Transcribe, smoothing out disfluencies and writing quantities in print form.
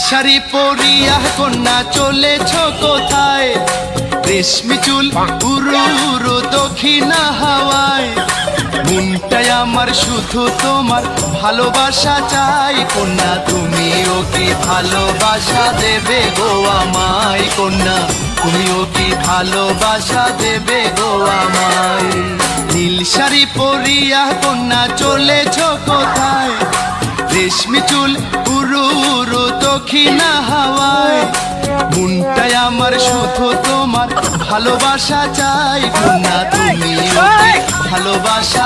শাড়ি পরিয়া কন্যা চলেছ কোথায়? রেশমি চুল উড়ু উড়ু দক্ষিণা হাওয়ায়। মনটাই আমার শুধু তোমার ভালোবাসা চাই। কন্যা তুমিও কি ভালোবাসা দেবে গো আমায়? কন্যা তুমিও কি ভালোবাসা দেবে গো আমায়? নীল শাড়ি পরিয়া কন্যা চলেছ কোথায়? রেশমি চুল উড়ু উড়ু দক্ষিণা হাওয়ায়। মনটাই আমার শুধু তোমার ভালোবাসা চাই। কন্যা তুমিও কি ভালোবাসা